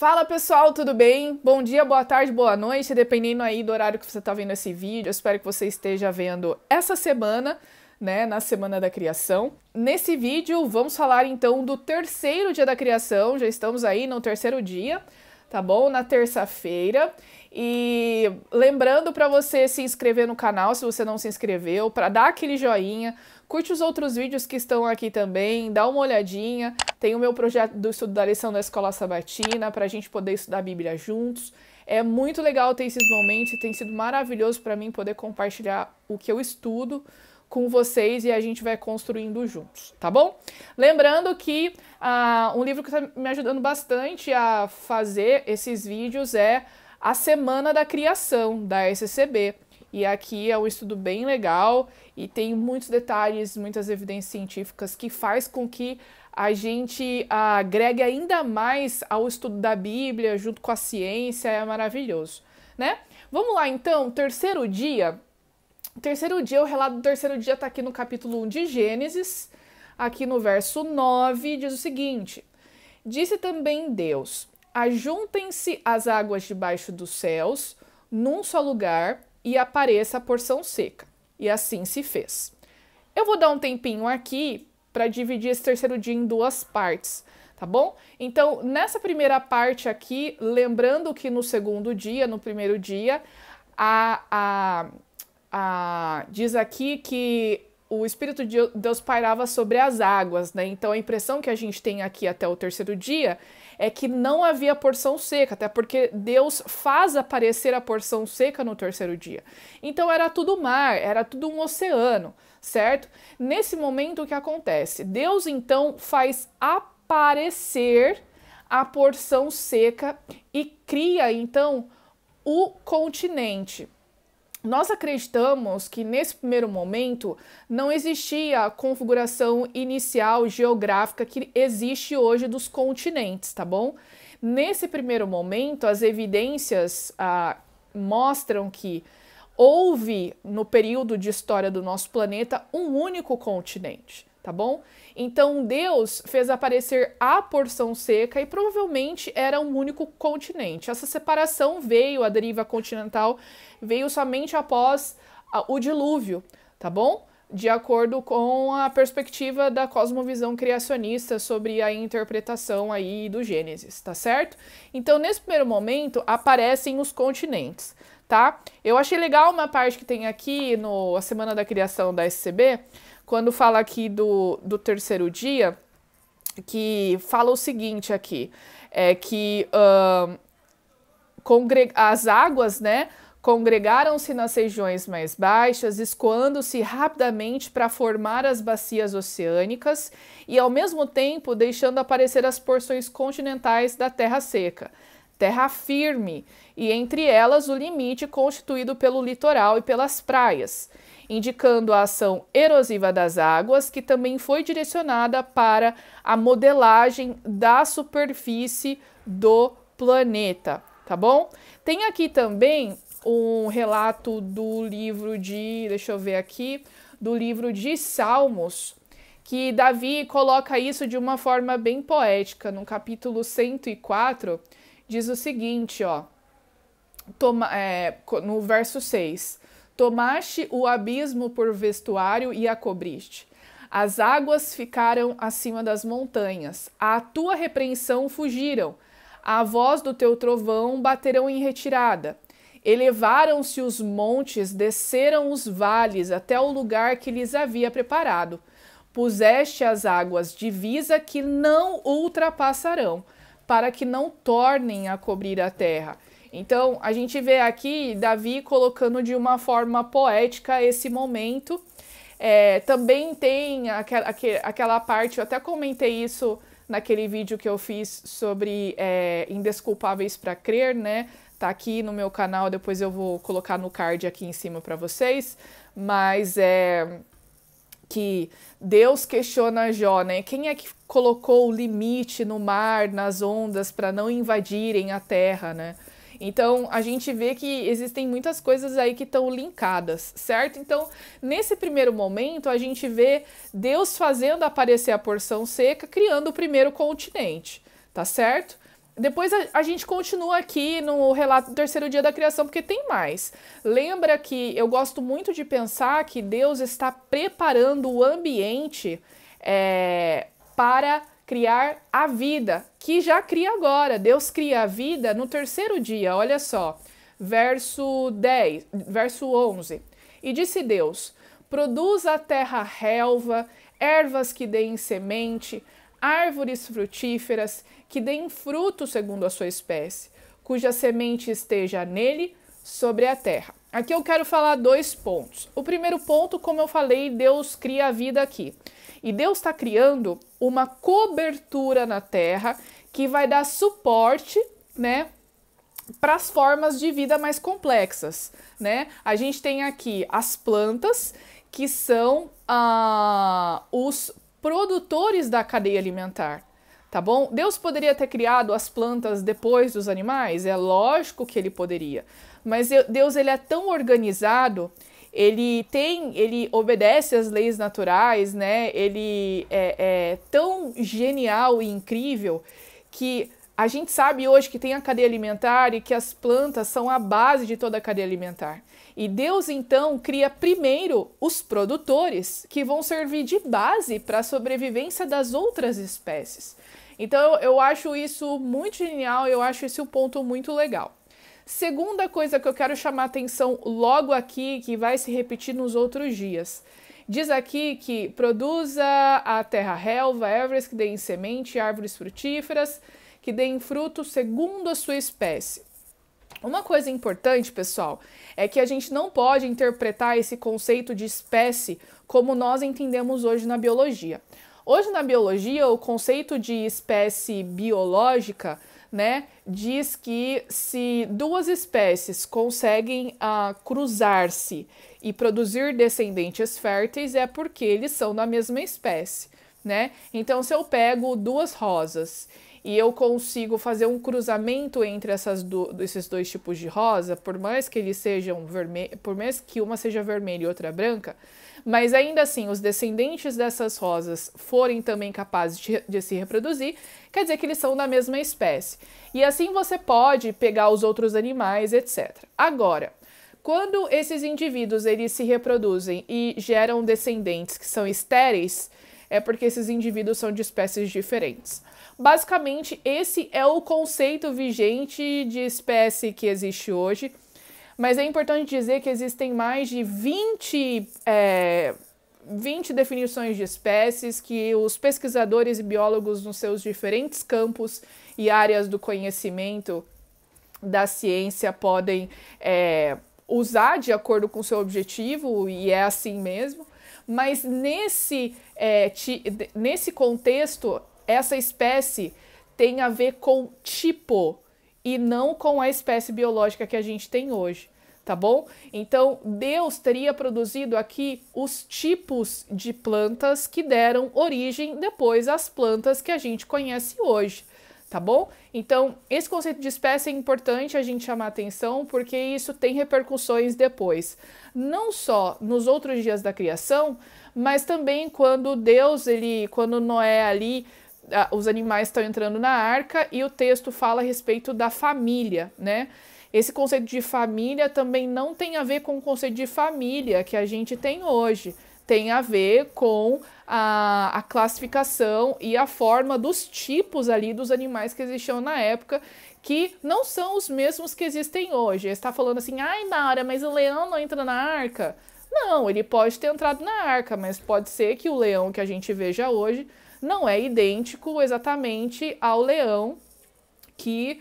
Fala pessoal, tudo bem? Bom dia, boa tarde, boa noite, dependendo aí do horário que você está vendo esse vídeo. Eu espero que você esteja vendo essa semana, né, na Semana da Criação. Nesse vídeo vamos falar então do terceiro dia da criação, já estamos aí no terceiro dia, tá bom? Na terça-feira. E lembrando para você se inscrever no canal se você não se inscreveu, para dar aquele joinha, curte os outros vídeos que estão aqui também, dá uma olhadinha. Tem o meu projeto do estudo da lição da Escola Sabatina, para a gente poder estudar a Bíblia juntos. É muito legal ter esses momentos e tem sido maravilhoso para mim poder compartilhar o que eu estudo com vocês e a gente vai construindo juntos, tá bom? Lembrando que um livro que está me ajudando bastante a fazer esses vídeos é A Semana da Criação, da SCB. E aqui é um estudo bem legal e tem muitos detalhes, muitas evidências científicas que faz com que a gente agregue ainda mais ao estudo da Bíblia junto com a ciência, é maravilhoso, né? Vamos lá então, terceiro dia. O relato do terceiro dia está aqui no capítulo 1 de Gênesis, aqui no verso 9, diz o seguinte: Disse também Deus: ajuntem-se as águas debaixo dos céus, num só lugar, e apareça a porção seca. E assim se fez. Eu vou dar um tempinho aqui para dividir esse terceiro dia em duas partes, tá bom? Então, nessa primeira parte aqui, lembrando que no segundo dia, no primeiro dia, diz aqui que o Espírito de Deus pairava sobre as águas, né? Então a impressão que a gente tem aqui até o terceiro dia é que não havia porção seca, até porque Deus faz aparecer a porção seca no terceiro dia. Então era tudo mar, era tudo um oceano, certo? Nesse momento o que acontece? Deus então faz aparecer a porção seca e cria então o continente. Nós acreditamos que nesse primeiro momento não existia a configuração inicial geográfica que existe hoje dos continentes, tá bom? Nesse primeiro momento, as evidências mostram que houve, no período de história do nosso planeta, um único continente, tá bom? Então Deus fez aparecer a porção seca e provavelmente era um único continente. Essa separação veio, a deriva continental veio somente após o dilúvio, tá bom? De acordo com a perspectiva da cosmovisão criacionista sobre a interpretação aí do Gênesis, tá certo? Então nesse primeiro momento aparecem os continentes, tá? Eu achei legal uma parte que tem aqui no A Semana da Criação da SCB, quando fala aqui do terceiro dia, que fala o seguinte aqui, é que as águas, né, congregaram-se nas regiões mais baixas, escoando-se rapidamente para formar as bacias oceânicas e, ao mesmo tempo, deixando aparecer as porções continentais da terra seca, terra firme, e entre elas o limite constituído pelo litoral e pelas praias, indicando a ação erosiva das águas, que também foi direcionada para a modelagem da superfície do planeta, tá bom? Tem aqui também um relato do livro de, deixa eu ver aqui, do livro de Salmos, que Davi coloca isso de uma forma bem poética. No capítulo 104, diz o seguinte, ó, no verso 6, tomaste o abismo por vestuário e a cobriste. As águas ficaram acima das montanhas. À tua repreensão fugiram. A voz do teu trovão baterão em retirada. Elevaram-se os montes, desceram os vales até o lugar que lhes havia preparado. Puseste as águas divisa que não ultrapassarão, para que não tornem a cobrir a terra. Então, a gente vê aqui Davi colocando de uma forma poética esse momento. Também tem aquela parte, eu até comentei isso naquele vídeo que eu fiz sobre Indesculpáveis para Crer, né? Tá aqui no meu canal, depois eu vou colocar no card aqui em cima para vocês. Mas que Deus questiona Jó, né? Quem é que colocou o limite no mar, nas ondas, para não invadirem a terra, né? Então, a gente vê que existem muitas coisas aí que estão linkadas, certo? Então, nesse primeiro momento, a gente vê Deus fazendo aparecer a porção seca, criando o primeiro continente, tá certo? Depois a gente continua aqui no relato do terceiro dia da criação, porque tem mais. Lembra que eu gosto muito de pensar que Deus está preparando o ambiente para criar a vida, que já cria agora. Deus cria a vida no terceiro dia, olha só, verso 11. E disse Deus: produz a terra relva, ervas que deem semente, árvores frutíferas que deem fruto segundo a sua espécie, cuja semente esteja nele sobre a terra. Aqui eu quero falar 2 pontos. O primeiro ponto, como eu falei, Deus cria a vida aqui. E Deus está criando uma cobertura na terra que vai dar suporte, né, para as formas de vida mais complexas, né? A gente tem aqui as plantas, que são os produtores da cadeia alimentar, tá bom? Deus poderia ter criado as plantas depois dos animais? É lógico que ele poderia, mas Deus, ele é tão organizado, ele obedece às leis naturais, né? Ele é tão genial e incrível que a gente sabe hoje que tem a cadeia alimentar e que as plantas são a base de toda a cadeia alimentar. E Deus, então, cria primeiro os produtores, que vão servir de base para a sobrevivência das outras espécies. Então, eu acho isso muito genial, eu acho esse um ponto muito legal. Segunda coisa que eu quero chamar a atenção logo aqui, que vai se repetir nos outros dias. Diz aqui que produza a terra relva, árvores que deem semente, árvores frutíferas, que deem fruto segundo a sua espécie. Uma coisa importante, pessoal, é que a gente não pode interpretar esse conceito de espécie como nós entendemos hoje na biologia. Hoje na biologia, o conceito de espécie biológica, né, diz que se 2 espécies conseguem cruzar-se e produzir descendentes férteis, é porque eles são da mesma espécie, né? Então, se eu pego 2 rosas e eu consigo fazer um cruzamento entre esses 2 tipos de rosa, por mais que eles sejam vermelhos, por mais que uma seja vermelha e outra branca, mas ainda assim os descendentes dessas rosas forem também capazes de se reproduzir, quer dizer que eles são da mesma espécie. E assim você pode pegar os outros animais, etc. Agora, quando esses indivíduos eles se reproduzem e geram descendentes que são estéreis, é porque esses indivíduos são de espécies diferentes. Basicamente, esse é o conceito vigente de espécie que existe hoje, mas é importante dizer que existem mais de 20 definições de espécies que os pesquisadores e biólogos nos seus diferentes campos e áreas do conhecimento da ciência podem usar de acordo com o seu objetivo, e é assim mesmo, mas nesse contexto, essa espécie tem a ver com tipo e não com a espécie biológica que a gente tem hoje, tá bom? Então, Deus teria produzido aqui os tipos de plantas que deram origem depois às plantas que a gente conhece hoje, tá bom? Então, esse conceito de espécie é importante a gente chamar atenção, porque isso tem repercussões depois, não só nos outros dias da criação, mas também quando quando Noé ali, os animais estão entrando na arca e o texto fala a respeito da família, né? Esse conceito de família também não tem a ver com o conceito de família que a gente tem hoje. Tem a ver com a classificação e a forma dos tipos ali dos animais que existiam na época, que não são os mesmos que existem hoje. Ele está falando assim, ai, Nara, mas o leão não entra na arca? Não, ele pode ter entrado na arca, mas pode ser que o leão que a gente veja hoje não é idêntico exatamente ao leão que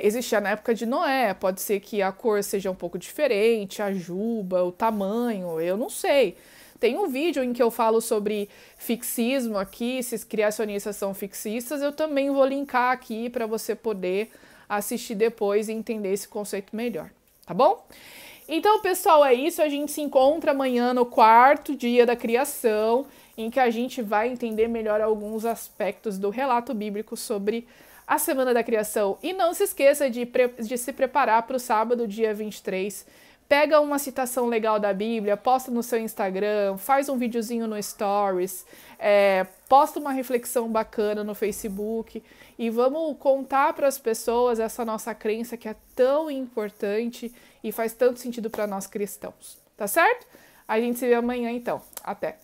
existia na época de Noé. Pode ser que a cor seja um pouco diferente, a juba, o tamanho, eu não sei. Tem um vídeo em que eu falo sobre fixismo aqui, se os criacionistas são fixistas, eu também vou linkar aqui para você poder assistir depois e entender esse conceito melhor, tá bom? Então, pessoal, é isso. A gente se encontra amanhã no 4º dia da criação, em que a gente vai entender melhor alguns aspectos do relato bíblico sobre a Semana da Criação. E não se esqueça de se preparar para o sábado, dia 23. Pega uma citação legal da Bíblia, posta no seu Instagram, faz um videozinho no Stories, posta uma reflexão bacana no Facebook e vamos contar para as pessoas essa nossa crença que é tão importante e faz tanto sentido para nós cristãos, tá certo? A gente se vê amanhã então. Até!